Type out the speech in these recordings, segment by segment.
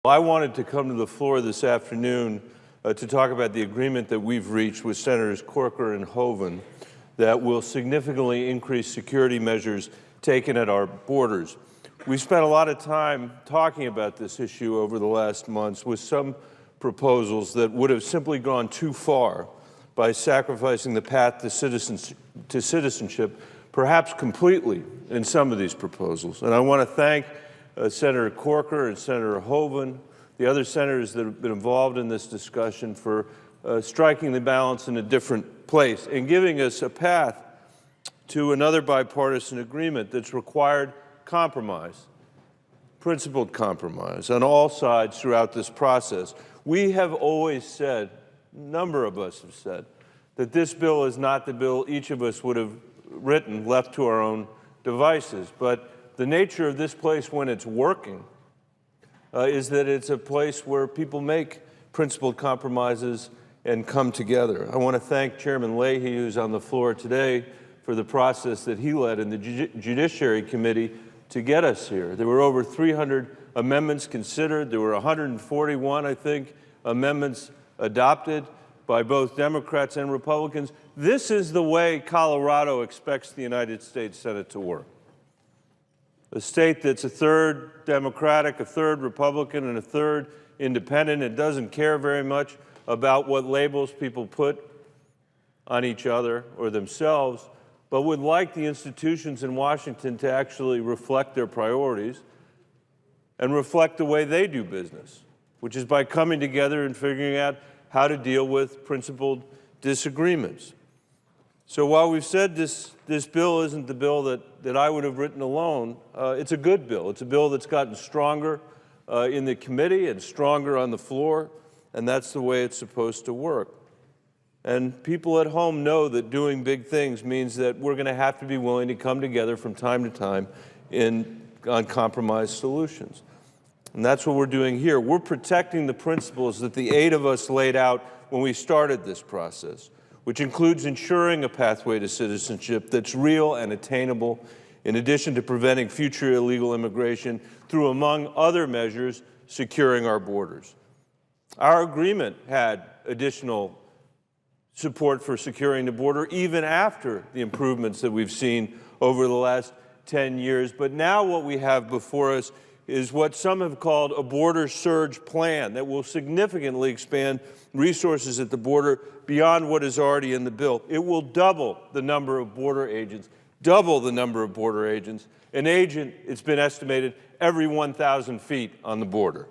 I wanted to come to the floor this afternoon to talk about the agreement that we've reached with Senators Corker and Hoeven that will significantly increase security measures taken at our borders. We've spent a lot of time talking about this issue over the last months with some proposals that would have simply gone too far by sacrificing the path to citizenship, perhaps completely, in some of these proposals. And I want to thank Senator Corker and Senator Hoeven, the other senators that have been involved in this discussion, for striking the balance in a different place and giving us a path to another bipartisan agreement that's required compromise, principled compromise, on all sides throughout this process. We have always said, a number of us have said, that this bill is not the bill each of us would have written left to our own devices. But the nature of this place when it's working is that it's a place where people make principled compromises and come together. I want to thank Chairman Leahy, who's on the floor today, for the process that he led in the Judiciary Committee to get us here. There were over 300 amendments considered. There were 141, I think, amendments adopted by both Democrats and Republicans. This is the way Colorado expects the United States Senate to work. A state that's a third Democratic, a third Republican, and a third independent. It doesn't care very much about what labels people put on each other or themselves, but would like the institutions in Washington to actually reflect their priorities and reflect the way they do business, which is by coming together and figuring out how to deal with principled disagreements. So while we've said this bill isn't the bill that I would have written alone, it's a good bill. It's a bill that's gotten stronger in the committee and stronger on the floor, and that's the way it's supposed to work. And people at home know that doing big things means that we're going to have to be willing to come together from time to time on compromise solutions. And that's what we're doing here. We're protecting the principles that the 8 of us laid out when we started this process, which includes ensuring a pathway to citizenship that's real and attainable, in addition to preventing future illegal immigration through, among other measures, securing our borders. Our agreement had additional support for securing the border even after the improvements that we've seen over the last 10 years. But now what we have before us is what some have called a border surge plan that will significantly expand resources at the border beyond what is already in the bill. It will double the number of border agents, An agent, it's been estimated, every 1,000 feet on the border.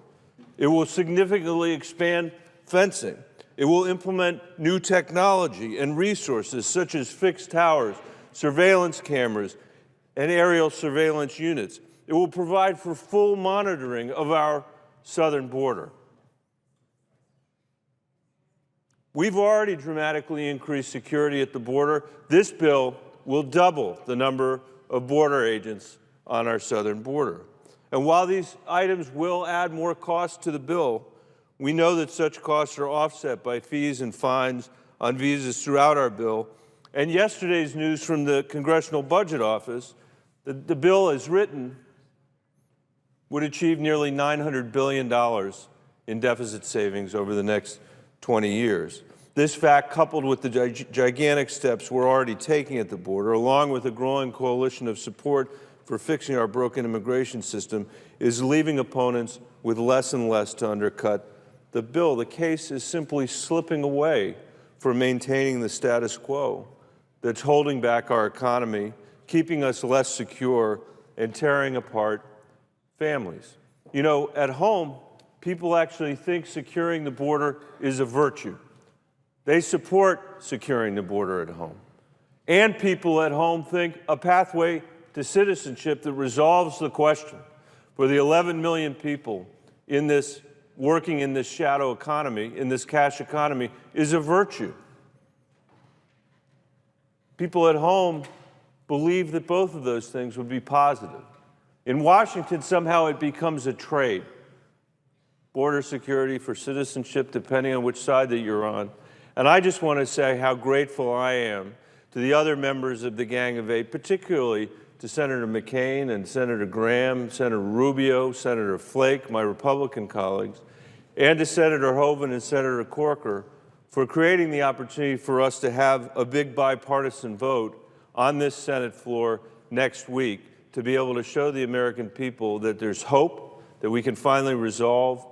It will significantly expand fencing. It will implement new technology and resources such as fixed towers, surveillance cameras, and aerial surveillance units. It will provide for full monitoring of our southern border. We've already dramatically increased security at the border. This bill will double the number of border agents on our southern border. And while these items will add more costs to the bill, we know that such costs are offset by fees and fines on visas throughout our bill. And yesterday's news from the Congressional Budget Office, that the bill as written would achieve nearly $900 billion in deficit savings over the next 20 years. This fact, coupled with the gigantic steps we're already taking at the border, along with a growing coalition of support for fixing our broken immigration system, is leaving opponents with less and less to undercut the bill. The case is simply slipping away from maintaining the status quo that's holding back our economy, keeping us less secure, and tearing apart families. You know, at home, people actually think securing the border is a virtue. They support securing the border at home. And people at home think a pathway to citizenship that resolves the question for the 11 million people working in this shadow economy, in this cash economy, is a virtue. People at home believe that both of those things would be positive. In Washington, somehow it becomes a trade. Border security for citizenship, depending on which side that you're on. And I just want to say how grateful I am to the other members of the Gang of Eight, particularly to Senator McCain and Senator Graham, Senator Rubio, Senator Flake, my Republican colleagues, and to Senator Hoeven and Senator Corker for creating the opportunity for us to have a big bipartisan vote on this Senate floor next week to be able to show the American people that there's hope, that we can finally resolve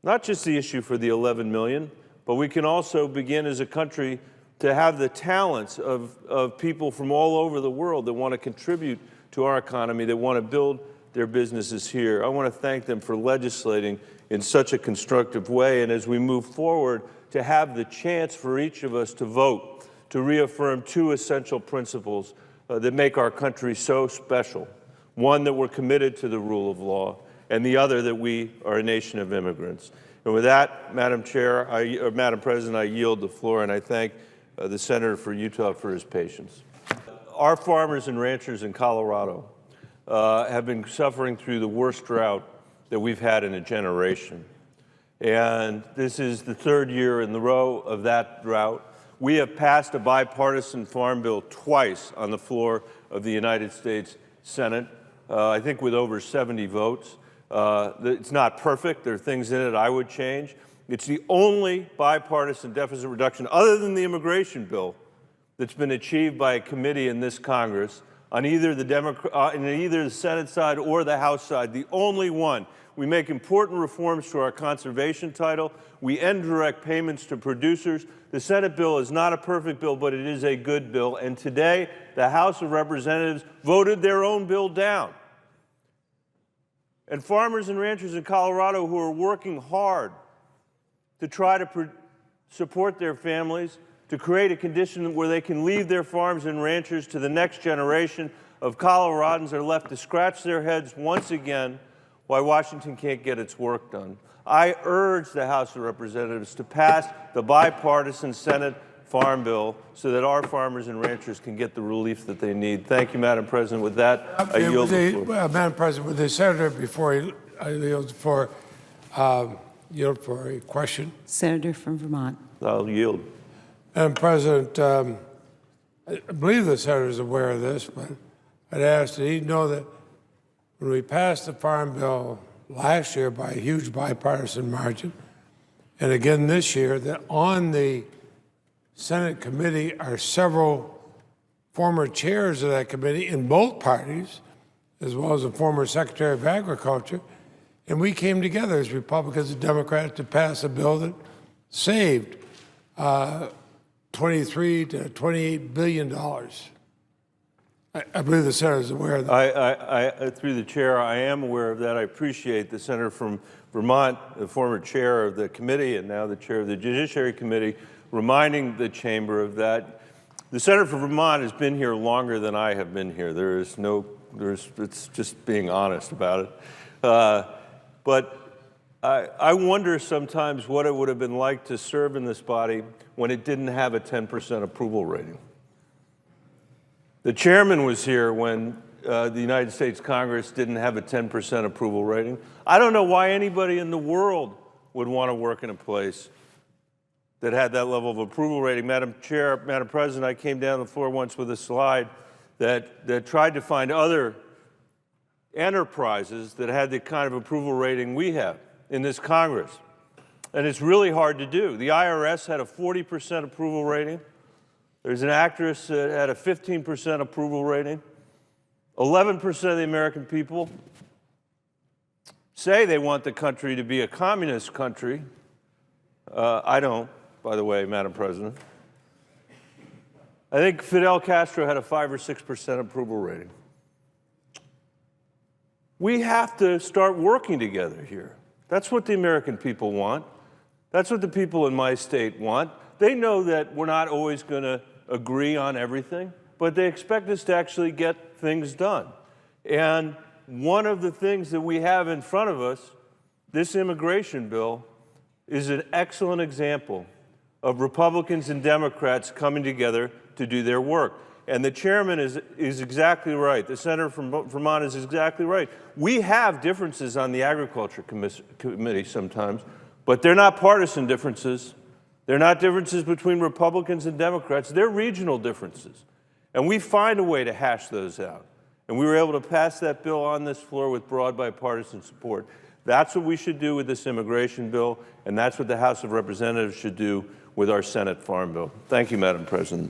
not just the issue for the 11 million, but we can also begin as a country to have the talents of people from all over the world that want to contribute to our economy, that want to build their businesses here. I want to thank them for legislating in such a constructive way, and as we move forward, to have the chance for each of us to vote, to reaffirm two essential principles that make our country so special. One, that we're committed to the rule of law, and the other, that we are a nation of immigrants. And with that, Madam President, I yield the floor, and I thank the Senator for Utah for his patience. Our farmers and ranchers in Colorado have been suffering through the worst drought that we've had in a generation. And this is the third year in a row of that drought. We have passed a bipartisan farm bill twice on the floor of the United States Senate, I think with over 70 votes. It's not perfect. There are things in it I would change. It's the only bipartisan deficit reduction, other than the immigration bill, that's been achieved by a committee in this Congress on either the Senate side or the House side, the only one. We make important reforms to our conservation title. We end direct payments to producers. The Senate bill is not a perfect bill, but it is a good bill. And today, the House of Representatives voted their own bill down. And farmers and ranchers in Colorado who are working hard to try to support their families, to create a condition where they can leave their farms and ranchers to the next generation of Coloradans, are left to scratch their heads once again why Washington can't get its work done. I urge the House of Representatives to pass the bipartisan Senate Farm Bill so that our farmers and ranchers can get the relief that they need. Thank you, Madam President. With that, I yield the floor. Madam President, with the Senator, before I yield for a question. Senator from Vermont. I'll yield. Madam President, I believe the Senator is aware of this, but I'd ask that he know that when we passed the Farm Bill last year by a huge bipartisan margin, and again this year, that on the Senate committee are several former chairs of that committee in both parties, as well as a former Secretary of Agriculture, and we came together as Republicans and Democrats to pass a bill that saved $23 to $28 billion. I believe the Senator is aware of that. Through the chair, I am aware of that. I appreciate the Senator from Vermont, the former chair of the committee and now the chair of the Judiciary Committee, reminding the chamber of that. The Senator from Vermont has been here longer than I have been here. It's just being honest about it. But I wonder sometimes what it would have been like to serve in this body when it didn't have a 10% approval rating. The chairman was here when the United States Congress didn't have a 10% approval rating. I don't know why anybody in the world would want to work in a place that had that level of approval rating. Madam Chair, Madam President, I came down the floor once with a slide that tried to find other enterprises that had the kind of approval rating we have in this Congress. And it's really hard to do. The IRS had a 40% approval rating. There's an actress that had a 15% approval rating. 11% of the American people say they want the country to be a communist country. I don't, by the way, Madam President. I think Fidel Castro had a 5 or 6% approval rating. We have to start working together here. That's what the American people want. That's what the people in my state want. They know that we're not always going to agree on everything, but they expect us to actually get things done. And one of the things that we have in front of us, this immigration bill, is an excellent example of Republicans and Democrats coming together to do their work. And the chairman is exactly right. The senator from Vermont is exactly right. We have differences on the Agriculture Committee sometimes, but they're not partisan differences. They're not differences between Republicans and Democrats. They're regional differences. And we find a way to hash those out. And we were able to pass that bill on this floor with broad bipartisan support. That's what we should do with this immigration bill, and that's what the House of Representatives should do with our Senate Farm Bill. Thank you, Madam President.